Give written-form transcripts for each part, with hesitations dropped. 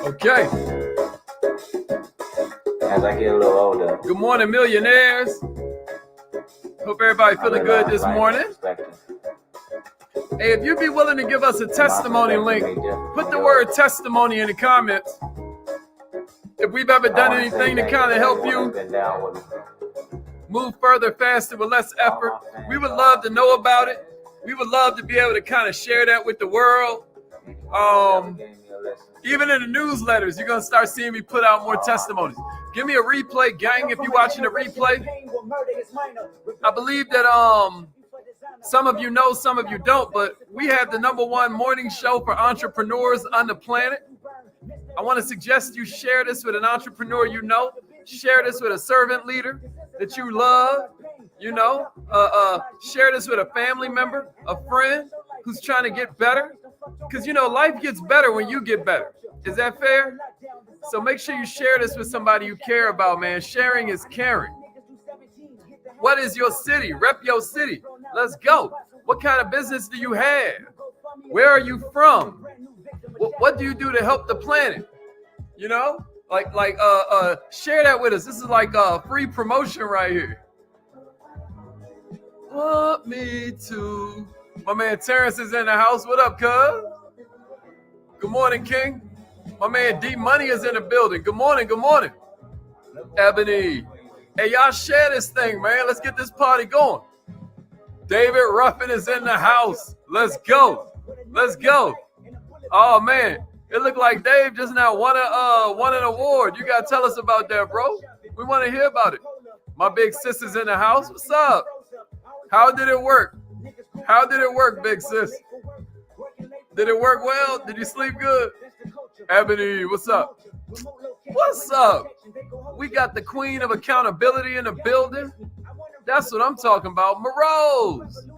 Okay. As I get a little older. Good morning, millionaires. Hope everybody feeling good this morning. Hey, if you'd be willing to give us a testimony link, put the word testimony in the comments. If we've ever done anything to kind of help you move further, faster, with less effort, we would love to know about it. We would love to be able to kind of share that with the world. Even in the newsletters, you're going to start seeing me put out more testimonies. Give me a replay, gang, if you're watching a replay. I believe that some of you know, some of you don't, but we have the #1 morning show for entrepreneurs on the planet. I want to suggest you share this with an entrepreneur you know. Share this with a servant leader that you love. You know, share this with a family member, a friend who's trying to get better. Because, you know, life gets better when you get better. Is that fair? So make sure you share this with somebody you care about, man. Sharing is caring. What is your city? Rep your city. Let's go. What kind of business do you have? Where are you from? What do you do to help the planet? You know, share that with us. This is like a free promotion right here. Want me to. My man Terrence is in the house. What up, cuz? Good morning, King. My man D Money is in the building. Good morning, good morning. Ebony. Hey, y'all share this thing, man. Let's get this party going. David Ruffin is in the house. Let's go. Let's go. Oh, man. It looked like Dave just now won an award. You got to tell us about that, bro. We want to hear about it. My big sis is in the house. What's up? How did it work? How did it work, big sis? Did it work well? Did you sleep good? Ebony, what's up? What's up? We got the queen of accountability in the building. That's what I'm talking about. Morose.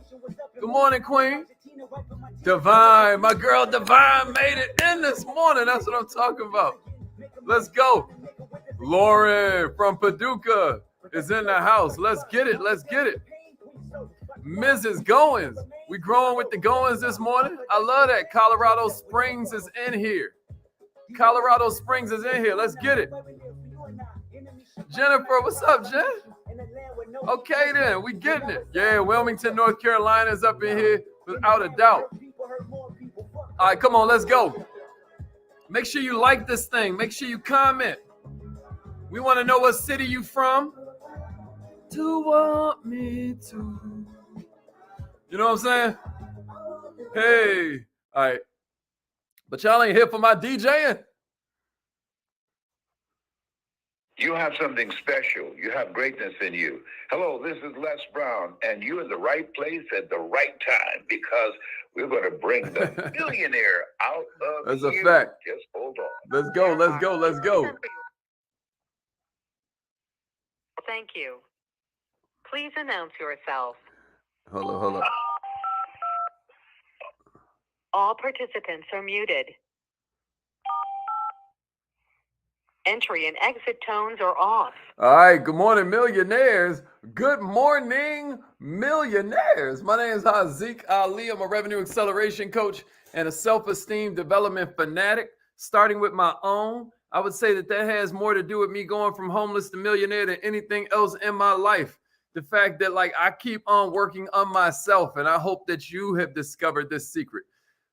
Good morning, queen. Divine, my girl Divine made it in this morning. That's what I'm talking about. Let's go. Lauren from Paducah is in the house. Let's get it. Let's get it. Mrs. Goins. We growing with the Goins this morning. I love that. Colorado Springs is in here. Colorado Springs is in here. Let's get it. Jennifer, what's up, Jen? Okay, then. We getting it. Yeah, Wilmington, North Carolina is up in here without a doubt. All right, come on. Let's go. Make sure you like this thing. Make sure you comment. We want to know what city you from. To want me to. You know what I'm saying? Hey. All right. But y'all ain't here for my DJing. You have something special. You have greatness in you. Hello, this is Les Brown, and you're in the right place at the right time because we're going to bring the millionaire out of That's you. a fact. Just hold on. Let's go. Let's go. Let's go. Thank you. Please announce yourself. Hold up. All participants are muted. Entry and exit tones are off. All right. Good morning, millionaires. Good morning, millionaires. My name is Haziq Ali. I'm a revenue acceleration coach and a self-esteem development fanatic. Starting with my own, I would say that has more to do with me going from homeless to millionaire than anything else in my life. The fact that I keep on working on myself, and I hope that you have discovered this secret.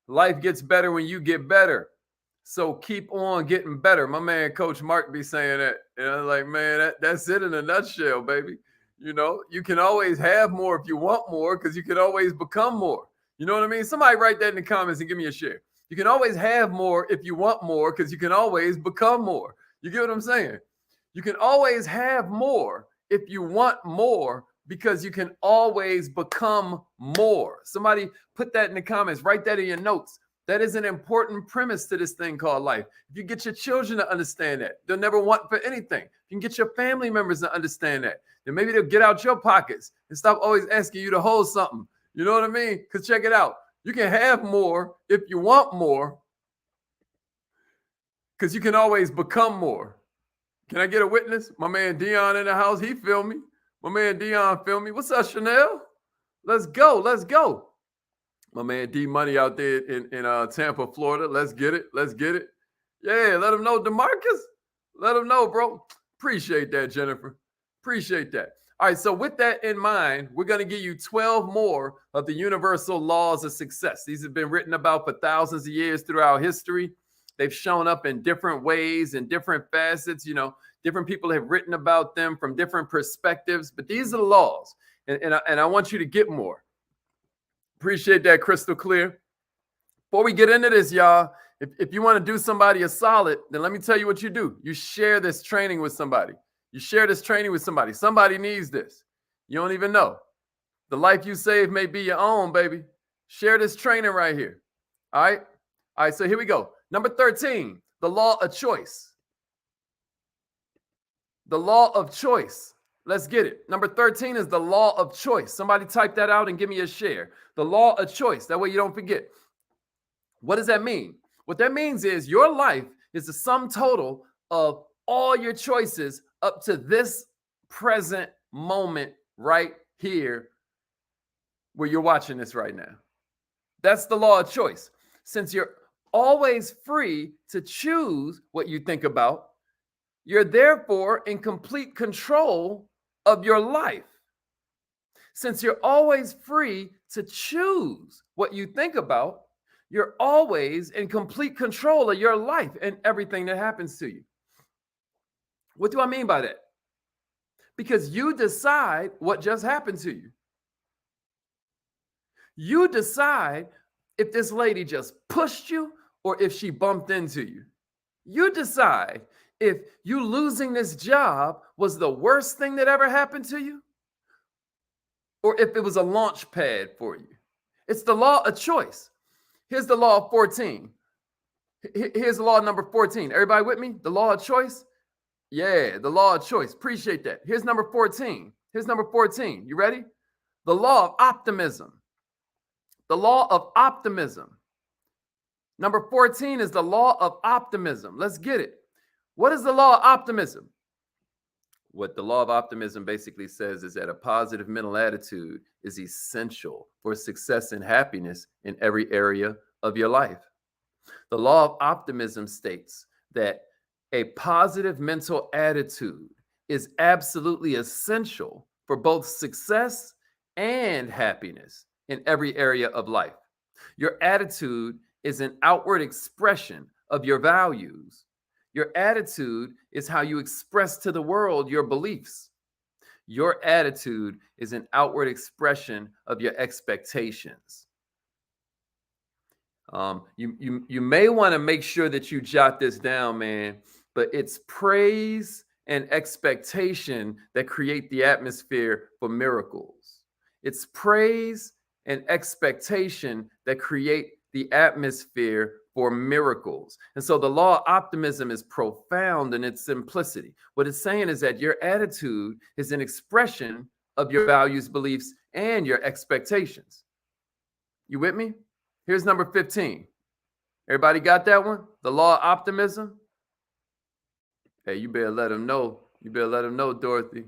Life gets better when you get better. So keep on getting better. My man, Coach Mark, be saying that. And I'm like, man, that's it in a nutshell, baby. You know, you can always have more if you want more because you can always become more. You know what I mean? Somebody write that in the comments and give me a share. You can always have more if you want more because you can always become more. You get what I'm saying? You can always have more if you want more because you can always become more. Somebody put that in the comments. Write that in your notes. That is an important premise to this thing called life. If you get your children to understand that, they'll never want for anything. If you can get your family members to understand that, then maybe they'll get out your pockets and stop always asking you to hold something. You know what I mean? Because check it out. You can have more if you want more because you can always become more. Can I get a witness? My man Dion in the house. He feel me. My man Dion feel me. What's up, Chanel? Let's go. Let's go. My man D Money out there in Tampa, Florida. Let's get it. Let's get it. Yeah, let them know, DeMarcus. Let them know, bro. Appreciate that, Jennifer. Appreciate that. All right, so with that in mind, we're going to give you 12 more of the universal laws of success. These have been written about for thousands of years throughout history. They've shown up in different ways and different facets. Different people have written about them from different perspectives, but these are the laws. And I want you to get more. Appreciate that, crystal clear. Before we get into this, y'all, if you want to do somebody a solid, then let me tell you what you do. You share this training with somebody. You share this training with somebody. Somebody needs this. You don't even know. The life you save may be your own, baby. Share this training right here. All right? All right, so here we go. Number 13, the law of choice. The law of choice. Let's get it. Number 13 is the law of choice. Somebody type that out and give me a share. The law of choice. That way you don't forget. What does that mean? What that means is your life is the sum total of all your choices up to this present moment right here where you're watching this right now. That's the law of choice. Since you're always free to choose what you think about, you're therefore in complete control of your life. Since you're always free to choose what you think about, you're always in complete control of your life and everything that happens to you. What do I mean by that? Because you decide what just happened to you. You decide if this lady just pushed you or if she bumped into you. You decide if you losing this job was the worst thing that ever happened to you or if it was a launch pad for you. It's the law of choice. Here's the law of 14. Here's the law number 14. Everybody with me? The law of choice? Yeah, the law of choice. Appreciate that. Here's number 14. Here's number 14. You ready? The law of optimism. The law of optimism. Number 14 is the law of optimism. Let's get it. What is the law of optimism? What the law of optimism basically says is that a positive mental attitude is essential for success and happiness in every area of your life. The law of optimism states that a positive mental attitude is absolutely essential for both success and happiness in every area of life. Your attitude is an outward expression of your values. Your attitude is how you express to the world your beliefs. Your attitude is an outward expression of your expectations. You may want to make sure that you jot this down, man, but it's praise and expectation that create the atmosphere for miracles. It's praise and expectation that create the atmosphere for miracles. And so the law of optimism is profound in its simplicity. What it's saying is that your attitude is an expression of your values, beliefs, and your expectations. You with me? Here's number 15. Everybody got that one? The law of optimism? Hey, you better let them know. You better let them know, Dorothy.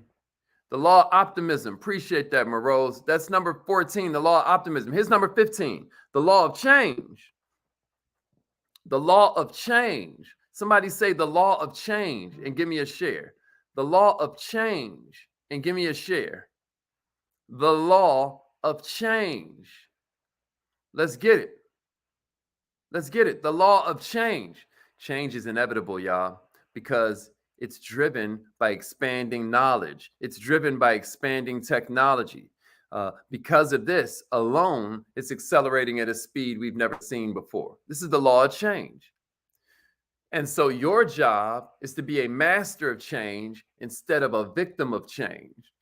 The law of optimism. Appreciate that, Morose. That's number 14, the law of optimism. Here's number 15, the law of change. The law of change. Somebody say the law of change and give me a share. The law of change and give me a share. The law of change. Let's get it. Let's get it. The law of change. Change is inevitable, y'all, because it's driven by expanding knowledge. It's driven by expanding technology. Because of this alone, it's accelerating at a speed we've never seen before. This is the law of change. And so your job is to be a master of change instead of a victim of change.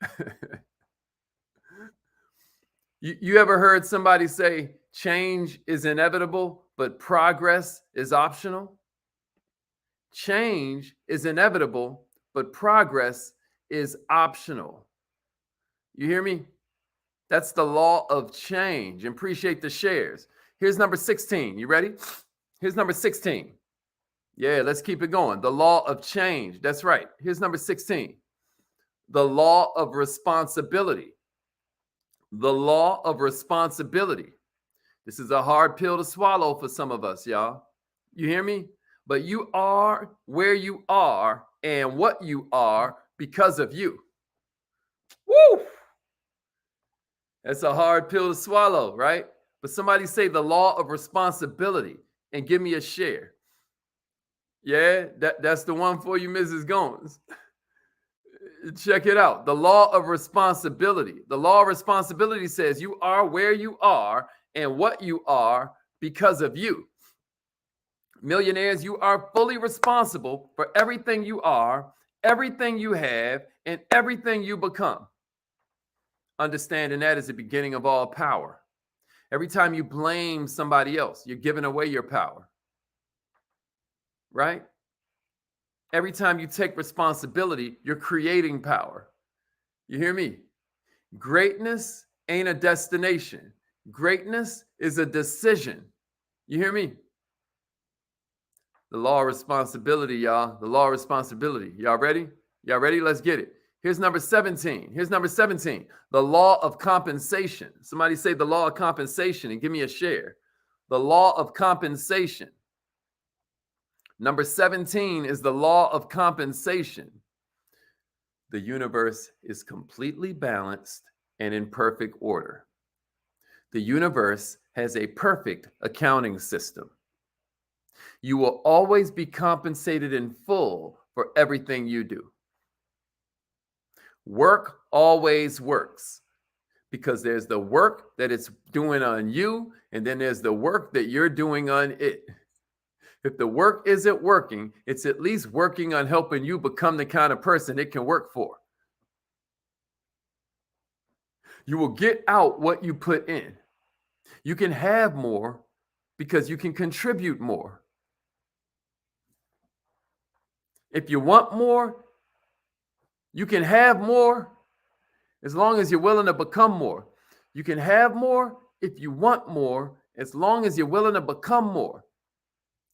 You ever heard somebody say change is inevitable, but progress is optional? Change is inevitable, but progress is optional. You hear me? That's the law of change. Appreciate the shares. Here's number 16. You ready? Here's number 16. Yeah, let's keep it going. The law of change. That's right. Here's number 16. The law of responsibility. The law of responsibility. This is a hard pill to swallow for some of us, y'all. You hear me? but you are where you are and what you are because of you. Woo! That's a hard pill to swallow, right? But somebody say the law of responsibility and give me a share. Yeah, that's the one for you, Mrs. Goins. Check it out. The law of responsibility. The law of responsibility says you are where you are and what you are because of you. Millionaires, you are fully responsible for everything you are, everything you have, and everything you become. Understanding that is the beginning of all power. Every time you blame somebody else, you're giving away your power. Right? Every time you take responsibility, you're creating power. You hear me? Greatness ain't a destination. Greatness is a decision. You hear me? The law of responsibility, y'all. The law of responsibility. Y'all ready? Y'all ready? Let's get it. Here's number 17. Here's number 17. The law of compensation. Somebody say the law of compensation and give me a share. The law of compensation. Number 17 is the law of compensation. The universe is completely balanced and in perfect order. The universe has a perfect accounting system. You will always be compensated in full for everything you do. Work always works because there's the work that it's doing on you, and then there's the work that you're doing on it. If the work isn't working, it's at least working on helping you become the kind of person it can work for. You will get out what you put in. You can have more because you can contribute more. If you want more, you can have more as long as you're willing to become more. You can have more if you want more as long as you're willing to become more.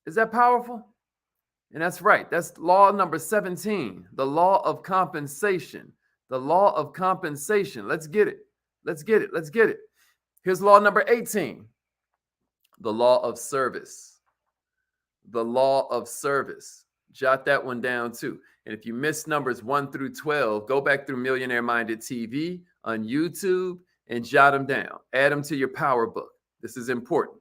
Is that powerful? And that's right. That's law number 17, the law of compensation. The law of compensation. Let's get it. Let's get it. Let's get it. Here's law number 18, the law of service. The law of service. Jot that one down too. And if you missed numbers 1 through 12, go back through Millionaire Minded TV on YouTube and jot them down. Add them to your power book. This is important.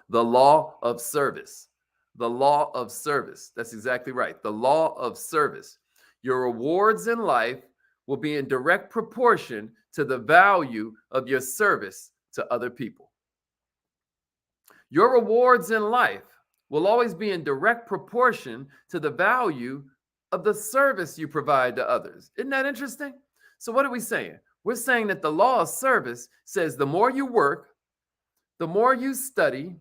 The law of service. The law of service. That's exactly right. The law of service. Your rewards in life will be in direct proportion to the value of your service to other people. Your rewards in life will always be in direct proportion to the value of the service you provide to others. Isn't that interesting? So what are we saying? We're saying that the law of service says the more you work, the more you study,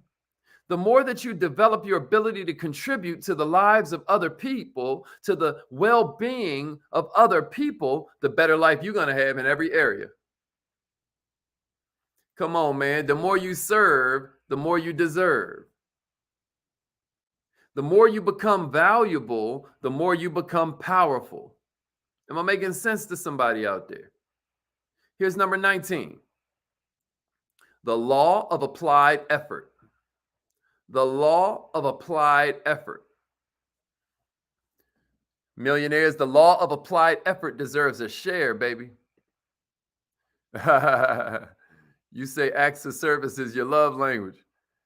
the more that you develop your ability to contribute to the lives of other people, to the well-being of other people, the better life you're going to have in every area. Come on, man. The more you serve, the more you deserve. The more you become valuable, the more you become powerful. Am I making sense to somebody out there? Here's number 19. The law of applied effort. The law of applied effort. Millionaires, the law of applied effort deserves a share, baby. You say acts of service is your love language.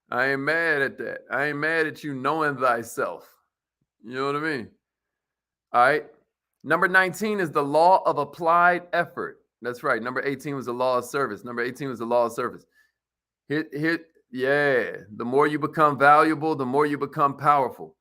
I ain't mad at that. I ain't mad at you knowing thyself. You know what I mean? All right. Number 19 is the law of applied effort. That's right. Number 18 was the law of service. Number 18 was the law of service. Yeah. The more you become valuable, the more you become powerful.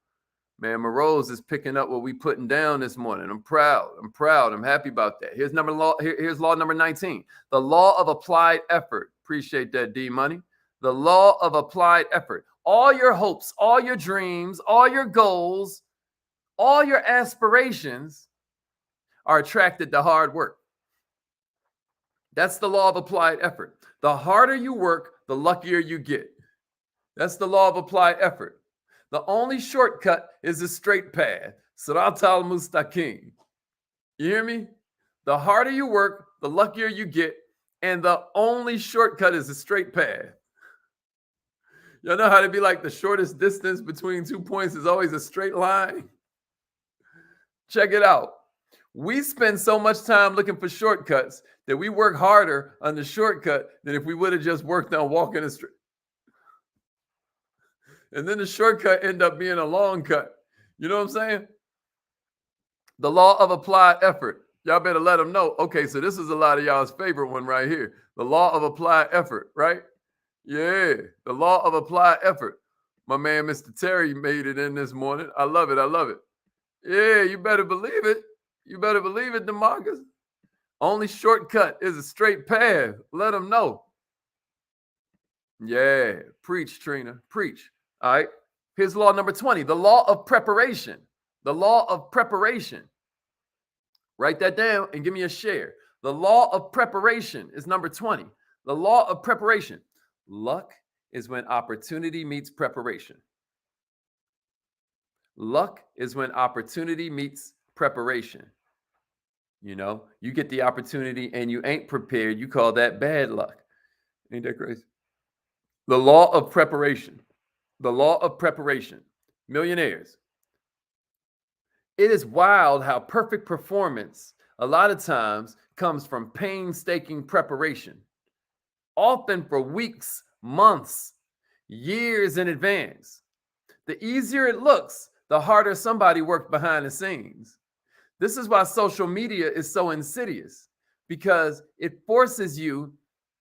Man, Morose is picking up what we putting down this morning. I'm proud. I'm happy about that. Here's law number 19. The law of applied effort. Appreciate that, D Money. The law of applied effort. All your hopes, all your dreams, all your goals, all your aspirations are attracted to hard work. That's the law of applied effort. The harder you work, the luckier you get. That's the law of applied effort. The only shortcut is a straight path. Sirat al-Mustaqim. You hear me? The harder you work, the luckier you get, and the only shortcut is a straight path. Y'all know how to be like the shortest distance between 2 points is always a straight line? Check it out. We spend so much time looking for shortcuts that we work harder on the shortcut than if we would have just worked on walking a straight. And then the shortcut end up being a long cut. You know what I'm saying? The law of applied effort. Y'all better let them know. Okay, so this is a lot of y'all's favorite one right here. The law of applied effort, right? Yeah, the law of applied effort. My man, Mr. Terry, made it in this morning. I love it. I love it. Yeah, you better believe it. You better believe it, DeMarcus. Only shortcut is a straight path. Let them know. Yeah, preach, Trina, preach. All right. Here's law number 20, the law of preparation. The law of preparation. Write that down and give me a share. The law of preparation is number 20. The law of preparation. Luck is when opportunity meets preparation. Luck is when opportunity meets preparation. You know, you get the opportunity and you ain't prepared. You call that bad luck. Ain't that crazy? The law of preparation. The law of preparation. Millionaires. It is wild how perfect performance a lot of times comes from painstaking preparation, often for weeks, months, years in advance. The easier it looks, the harder somebody worked behind the scenes. This is why social media is so insidious, because it forces you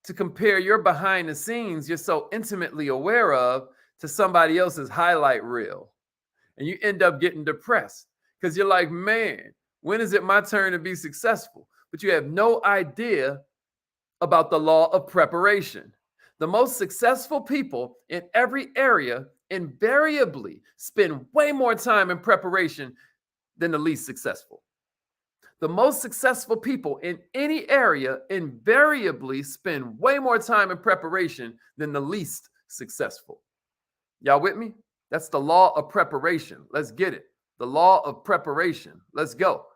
to compare your behind the scenes you're so intimately aware of to somebody else's highlight reel. And you end up getting depressed because you're like, man, when is it my turn to be successful? But you have no idea about the law of preparation. The most successful people in every area invariably spend way more time in preparation than the least successful. The most successful people in any area invariably spend way more time in preparation than the least successful. Y'all with me? That's the law of preparation. Let's get it. The law of preparation. Let's go.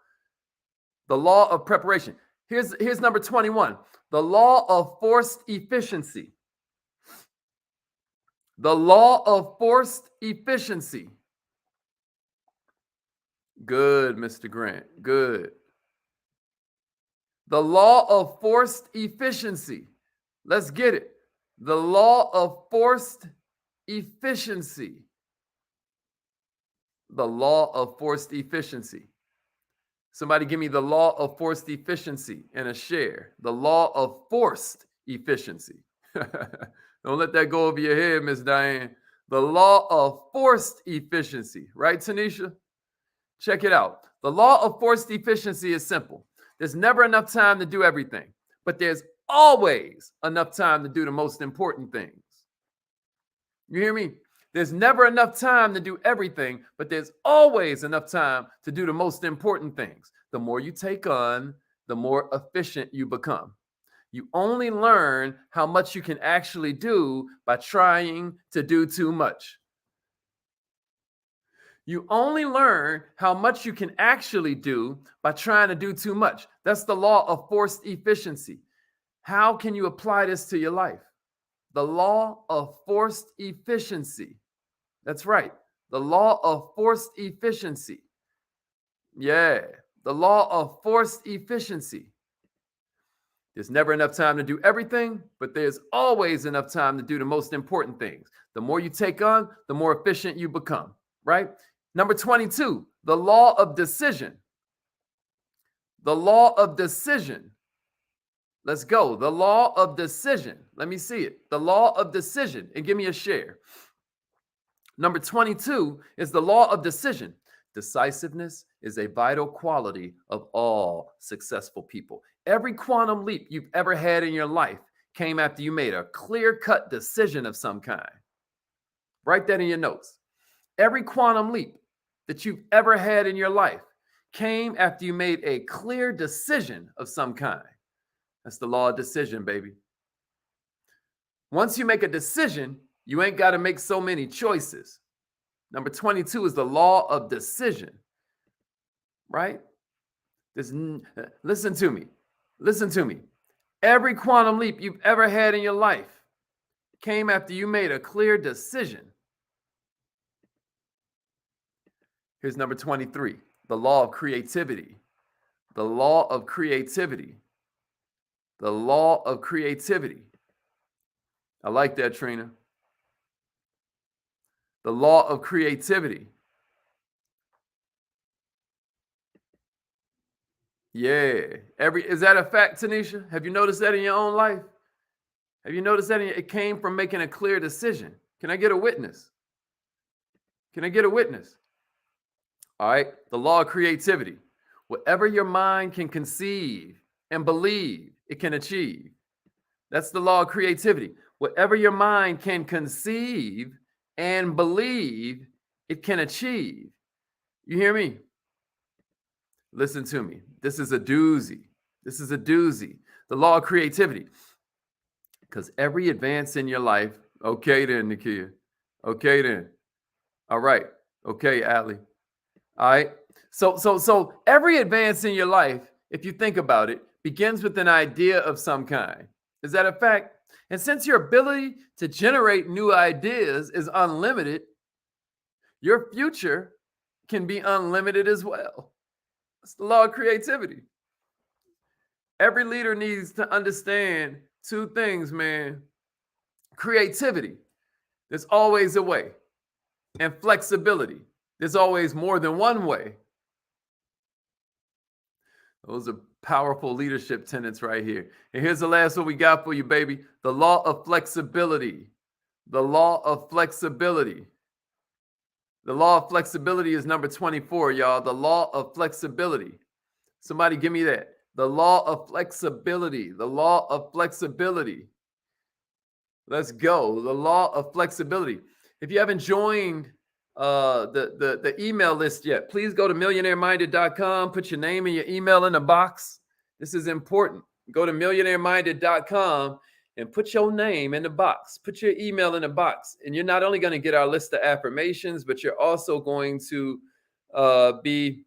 The law of preparation. Here's number 21. The law of forced efficiency. The law of forced efficiency. Good, Mr. Grant. Good. The law of forced efficiency. Let's get it. The law of forced efficiency. The law of forced efficiency. Somebody give me the law of forced efficiency and a share. The law of forced efficiency. Don't let that go over your head, Miss Diane. The law of forced efficiency. Right, Tanisha? Check it out. The law of forced efficiency is simple. There's never enough time to do everything, but there's always enough time to do the most important things. You hear me? There's never enough time to do everything, but there's always enough time to do the most important things. The more you take on, the more efficient you become. You only learn how much you can actually do by trying to do too much. You only learn how much you can actually do by trying to do too much. That's the law of forced efficiency. How can you apply this to your life? The law of forced efficiency. That's right. The law of forced efficiency. Yeah, the law of forced efficiency. There's never enough time to do everything, but there's always enough time to do the most important things. The more you take on, the more efficient you become, right? Number 22, the law of decision. The law of decision. Let's go. The law of decision. Let me see it. The law of decision. And give me a share. Number 22 is the law of decision. Decisiveness is a vital quality of all successful people. Every quantum leap you've ever had in your life came after you made a clear-cut decision of some kind. Write that in your notes. Every quantum leap that you've ever had in your life came after you made a clear decision of some kind. That's the law of decision, baby. Once you make a decision, you ain't got to make so many choices. Number 22 is the law of decision, right? Listen to me. Listen to me. Every quantum leap you've ever had in your life came after you made a clear decision. Here's number 23, the law of creativity. The law of creativity. The law of creativity. I like that, Trina. The law of creativity. Yeah. Is that a fact, Tanisha? Have you noticed that in your own life? Have you noticed that it came from making a clear decision? Can I get a witness? Can I get a witness? All right. The law of creativity. Whatever your mind can conceive and believe, it can achieve. That's the law of creativity. Whatever your mind can conceive and believe, it can achieve. You hear me? Listen to me. This is a doozy. This is a doozy. The law of creativity. Because every advance in your life, okay then, Nakia. Okay then. All right. Okay, Allie. All right. So every advance in your life, if you think about it, begins with an idea of some kind. Is that a fact? And since your ability to generate new ideas is unlimited, your future can be unlimited as well. It's the law of creativity. Every leader needs to understand two things, man. Creativity, there's always a way. And flexibility, there's always more than one way. Those are powerful leadership tenets right here. And here's the last one we got for you, baby. The law of flexibility. The law of flexibility. The law of flexibility is number 24, y'all. The law of flexibility. Somebody give me that. The law of flexibility. The law of flexibility. Let's go. The law of flexibility. If you haven't joined the email list yet, please go to millionaireminded.com. Put your name and your email in the box. This is important. Go to millionaireminded.com and put your name in the box. Put your email in the box. And you're not only going to get our list of affirmations, but you're also going to be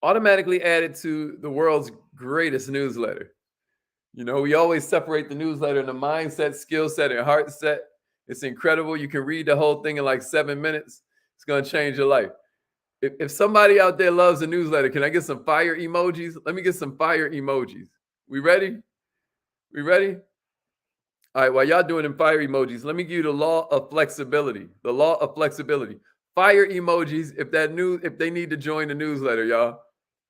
automatically added to the world's greatest newsletter. You know, we always separate the newsletter into mindset, skill set, and heart set. It's incredible. You can read the whole thing in like 7 minutes. It's going to change your life. If somebody out there loves a newsletter, can I get some fire emojis? Let me get some fire emojis. We ready? We ready? All right, while y'all doing them fire emojis, let me give you the law of flexibility. The law of flexibility. Fire emojis if they need to join the newsletter, y'all.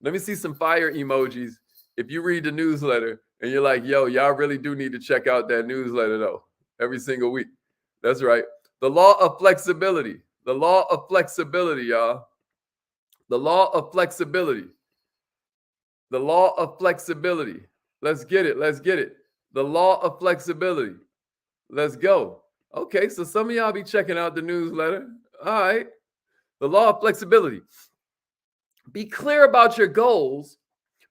Let me see some fire emojis if you read the newsletter and you're like, yo, y'all really do need to check out that newsletter though, every single week. That's right. The law of flexibility. The law of flexibility, y'all. The law of flexibility. The law of flexibility. Let's get it. Let's get it. The law of flexibility. Let's go. Okay, so some of y'all be checking out the newsletter. All right. The law of flexibility. Be clear about your goals.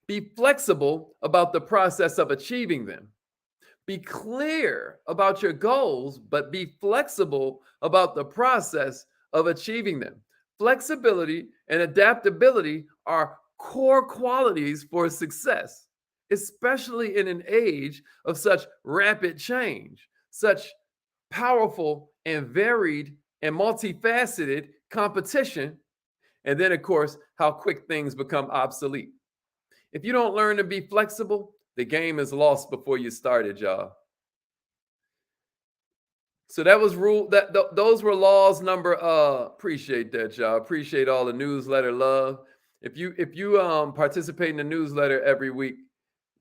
Be flexible about the process of achieving them. Be clear about your goals, but be flexible about the process of achieving them. Flexibility and adaptability are core qualities for success, especially in an age of such rapid change, such powerful and varied and multifaceted competition, and then, of course, how quick things become obsolete. If you don't learn to be flexible, the game is lost before you started, y'all. So that was those were laws number. Appreciate that, y'all. Appreciate all the newsletter love. If you participate in the newsletter every week,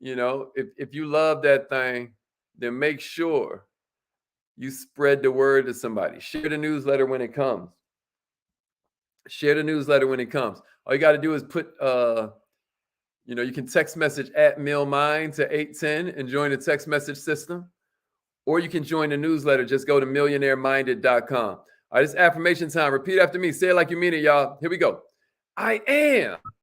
you know, if you love that thing, then make sure you spread the word to somebody. Share the newsletter when it comes. Share the newsletter when it comes. All you got to do is put you can text message @millmind to 810 and join the text message system. Or you can join the newsletter. Just go to millionaireminded.com. All right, it's affirmation time. Repeat after me. Say it like you mean it, y'all. Here we go. I am